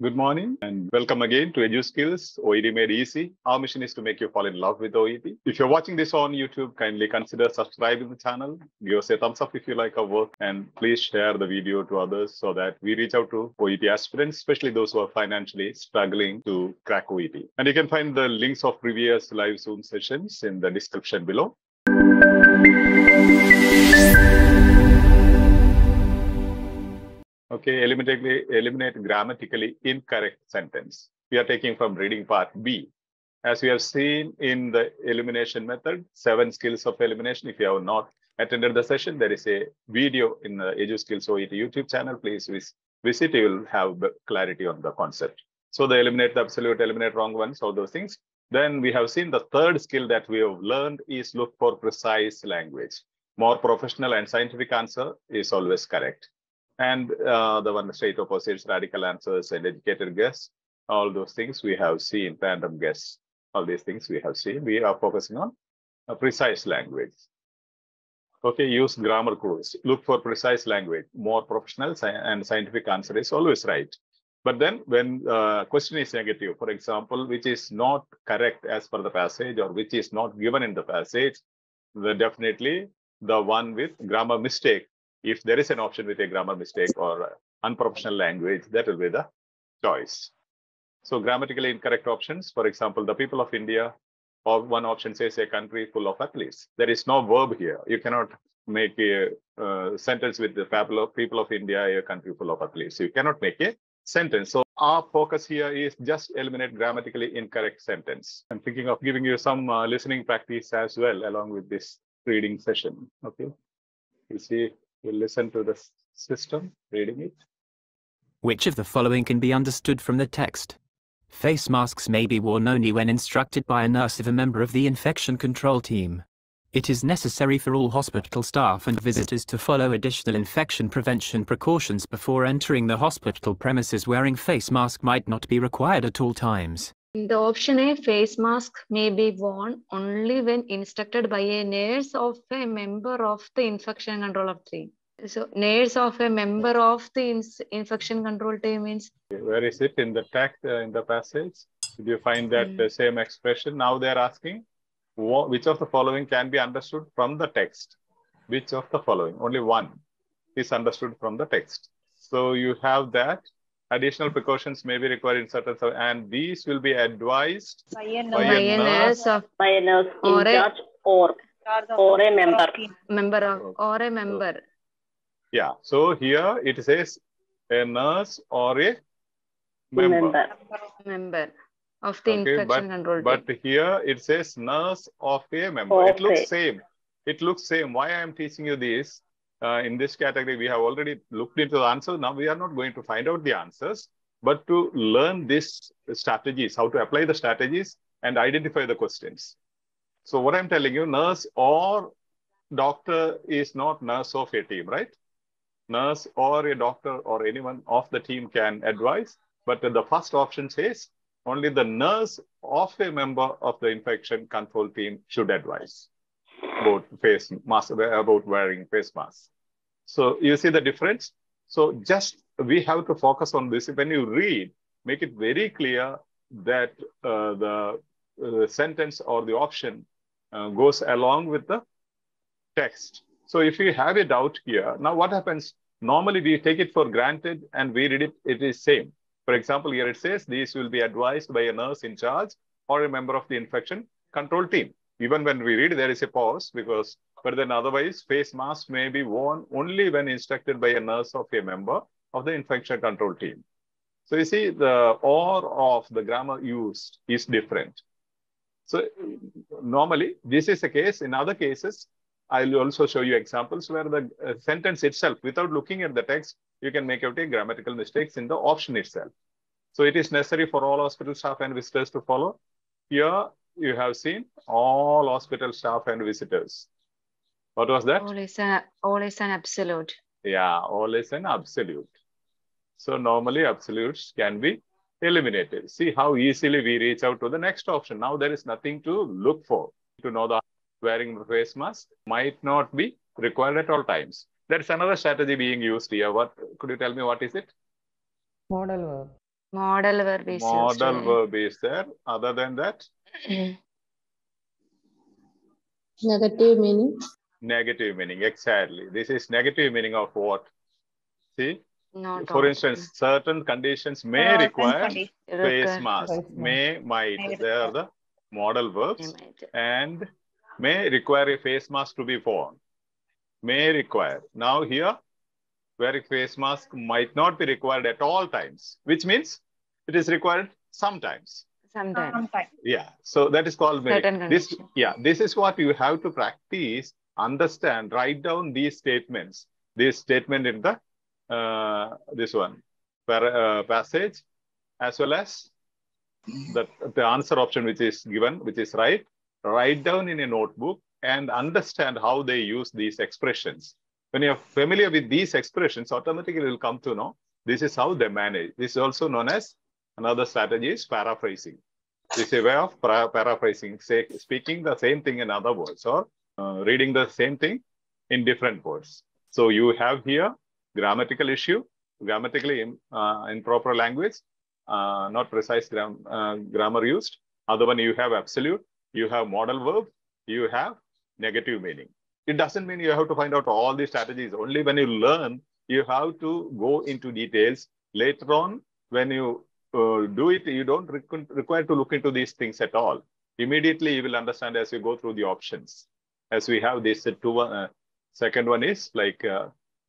Good morning and welcome again to EduSkills, OET Made Easy. Our mission is to make you fall in love with OET. If you're watching this on YouTube, kindly consider subscribing to the channel. Give us a thumbs up if you like our work, and please share the video to others so that we reach out to OET aspirants, especially those who are financially struggling to crack OET. And you can find the links of previous live Zoom sessions in the description below. Okay, eliminate grammatically incorrect sentence. We are taking from Reading Part B. As we have seen in the elimination method, 7 skills of elimination. If you have not attended the session, there is a video in the EduSkills OET YouTube channel. Please visit. You will have clarity on the concept. So the eliminate the absolute, eliminate wrong ones, all those things. Then we have seen the third skill that we have learned is look for precise language. More professional and scientific answer is always correct. And the one straight opposites, radical answers and educated guess, all those things we have seen, random guess, all these things we have seen. We are focusing on a precise language. Okay, use grammar clues. Look for precise language. More professional and scientific answer is always right. But then when question is negative, for example, which is not correct as per the passage or which is not given in the passage, definitely the one with grammar mistake. If there is an option with a grammar mistake or unprofessional language, that will be the choice. So grammatically incorrect options, for example, the people of India, or one option says a country full of athletes. There is no verb here. You cannot make a sentence with the people of India, a country full of athletes. You cannot make a sentence. So our focus here is just eliminate grammatically incorrect sentence. I'm thinking of giving you some listening practice as well along with this reading session. Okay, you see. We'll listen to the system reading it. Which of the following can be understood from the text? Face masks may be worn only when instructed by a nurse or a member of the infection control team. It is necessary for all hospital staff and visitors to follow additional infection prevention precautions before entering the hospital premises. Wearing face mask might not be required at all times. The option A, face mask may be worn only when instructed by a nurse of a member of the infection control team. So, nurse of a member of the infection control team means. Where is it in the text, in the passage? Did you find that the same expression? Now they're asking, which of the following can be understood from the text? Which of the following? Only one is understood from the text. So you have that. Additional precautions may be required in certain, and these will be advised by a nurse in charge or a member. Yeah. So here it says a nurse or a member of the infection control team. But here it says nurse of a member. Okay. It looks same. It looks same. Why I am teaching you this? In this category, we have already looked into the answer. Now we are not going to find out the answers, but to learn these strategies, how to apply the strategies and identify the questions. So what I'm telling you, nurse or doctor is not nurse of a team, right? Nurse or a doctor or anyone of the team can advise, but the first option says only the nurse of a member of the infection control team should advise about face mask, about wearing face masks. So you see the difference. So just we have to focus on this. When you read, make it very clear that the sentence or the option goes along with the text. So if you have a doubt here, now what happens? Normally we take it for granted and we read it, it is same. For example, here it says these will be advised by a nurse in charge or a member of the infection control team. Even when we read, there is a pause but then otherwise, face mask may be worn only when instructed by a nurse of a member of the infection control team. So you see the or of the grammar used is different. So normally this is the case. In other cases, I'll also show you examples where the sentence itself, without looking at the text, you can make out a grammatical mistakes in the option itself. So it is necessary for all hospital staff and visitors to follow. Here, you have seen all hospital staff and visitors. What was that? All is an absolute. Yeah, all is an absolute. So normally absolutes can be eliminated. See how easily we reach out to the next option. Now there is nothing to look for. To know the wearing face mask might not be required at all times. There is another strategy being used here. What could you tell me? What is it? Modal verb. Model verb is Model verb is there. Other than that? Negative meaning. Negative meaning, exactly. This is negative meaning of what? See? Not For all. instance, certain conditions may require face mask. Face May, might. They are the model verbs. And may require a face mask to be worn. May require. Now here, wearing face mask might not be required at all times, which means it is required sometimes. Sometimes. Yeah, so that is called may. This is what you have to practice, understand, write down these statements. This statement in the this one passage, as well as the answer option which is given, which is right. Write down in a notebook and understand how they use these expressions. When you are familiar with these expressions, automatically you will come to know this is how they manage. This is also known as another strategy is paraphrasing. This is a way of paraphrasing, speaking the same thing in other words or reading the same thing in different words. So you have here grammatical issue, grammatically improper language, not precise grammar used. Other one you have absolute, you have modal verb, you have negative meaning. It doesn't mean you have to find out all these strategies. Only when you learn, you have to go into details. Later on, when you do it, you don't require to look into these things at all. Immediately, you will understand as you go through the options. As we have this second one is like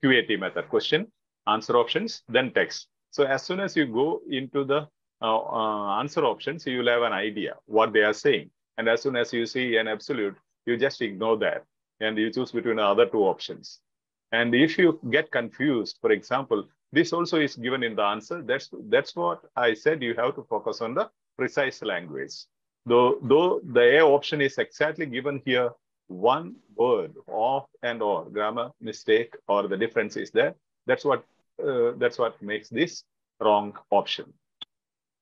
QAT method, question, answer options, then text. So as soon as you go into the answer options, you will have an idea what they are saying. And as soon as you see an absolute, you just ignore that and you choose between the other two options. And if you get confused, for example, this also is given in the answer. That's what I said. You have to focus on the precise language. Though the A option is exactly given here, one word of and or grammar mistake or the difference is there. That's what makes this wrong option.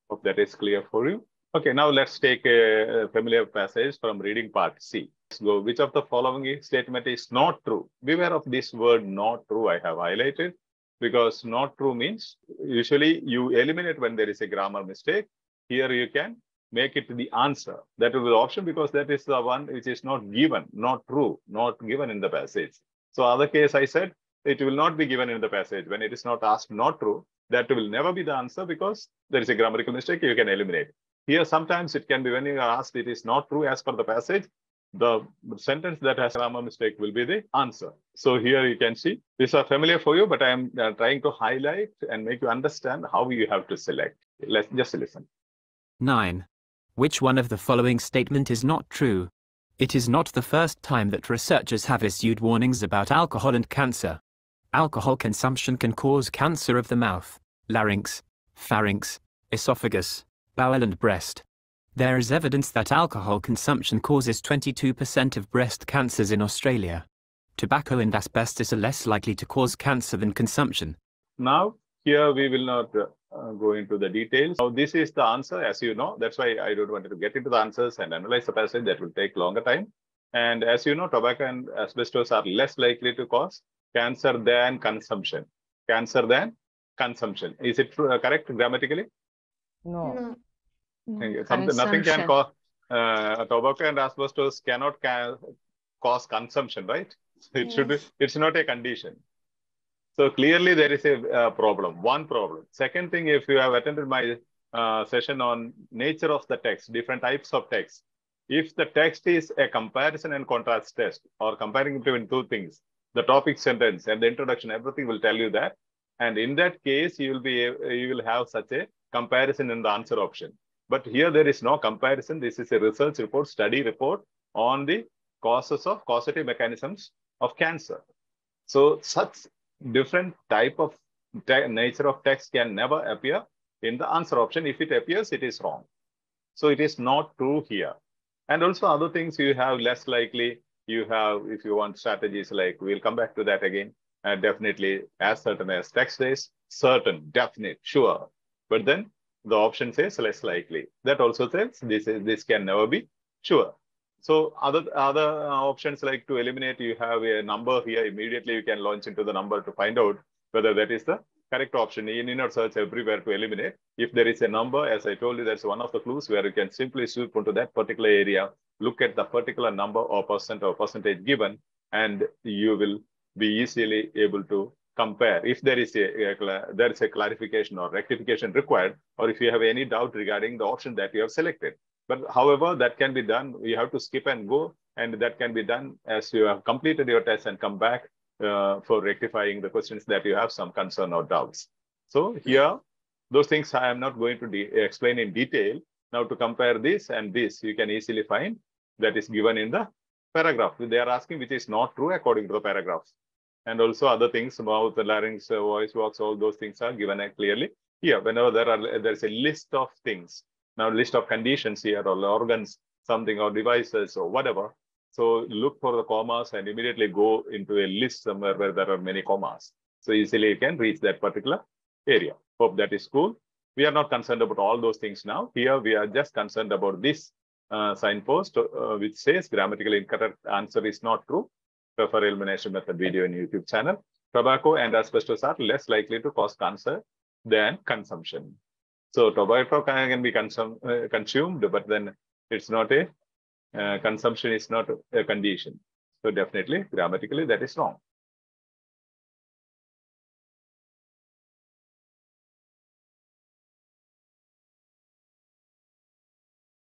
Hope that is clear for you. Okay, now let's take a familiar passage from reading part C. Let's go. Which of the following statement is not true? Beware of this word not true. I have highlighted because not true means usually you eliminate when there is a grammar mistake. Here you can make it the answer. That will be the option because that is the one which is not given, not true, not given in the passage. So other case I said, it will not be given in the passage. When it is not asked not true, that will never be the answer because there is a grammatical mistake you can eliminate. Here sometimes it can be when you are asked it is not true as per the passage, the sentence that has grammar mistake will be the answer. So here you can see, these are familiar for you, but I am trying to highlight and make you understand how you have to select. Let's just listen. 9. Which one of the following statement is not true? It is not the first time that researchers have issued warnings about alcohol and cancer. Alcohol consumption can cause cancer of the mouth, larynx, pharynx, esophagus, bowel and breast. There is evidence that alcohol consumption causes 22% of breast cancers in Australia. Tobacco and asbestos are less likely to cause cancer than consumption. Now, here we will not go into the details. Now, this is the answer, as you know. That's why I don't want to get into the answers and analyze the passage. That will take longer time. And as you know, tobacco and asbestos are less likely to cause cancer than consumption. Cancer than consumption. Is it true, correct grammatically? No. Nothing can cause tobacco and asbestos cannot cause consumption, right? It should be. It's not a condition. So clearly there is a problem. One problem. Second thing, if you have attended my session on nature of the text, different types of text. If the text is a comparison and contrast test or comparing between two things, the topic sentence and the introduction, everything will tell you that. And in that case, you will have such a comparison in the answer option. But here there is no comparison. This is a research report, study report on the causative mechanisms of cancer. So such different type of nature of text can never appear in the answer option. If it appears, it is wrong. So it is not true here. And also other things you have less likely. You have, if you want strategies like, we'll come back to that again. Definitely as certain as text is, certain, definite, sure. But then the option says less likely. That also says this can never be sure. So other options like to eliminate, you have a number here. Immediately you can launch into the number to find out whether that is the correct option. You need not search everywhere to eliminate. If there is a number, as I told you, that's one of the clues where you can simply sweep into that particular area, look at the particular number or percent or percentage given, and you will be easily able to compare. If there is a clarification or rectification required, or if you have any doubt regarding the option that you have selected. But however, that can be done. You have to skip and go, and that can be done as you have completed your test and come back for rectifying the questions that you have some concern or doubts. So here, those things I am not going to explain in detail. Now to compare this and this, you can easily find that is given in the paragraph. They are asking which is not true according to the paragraphs. And also other things about the larynx, voice box, all those things are given clearly here. Whenever there's a list of things, now list of conditions here or organs, something or devices or whatever. So look for the commas and immediately go into a list somewhere where there are many commas. So easily you can reach that particular area. Hope that is cool. We are not concerned about all those things now. Here we are just concerned about this signpost which says grammatically incorrect answer is not true. Prefer elimination method video in YouTube channel. Tobacco and asbestos are less likely to cause cancer than consumption. So tobacco can be consumed, but then it's not a consumption is not a condition. So definitely grammatically that is wrong.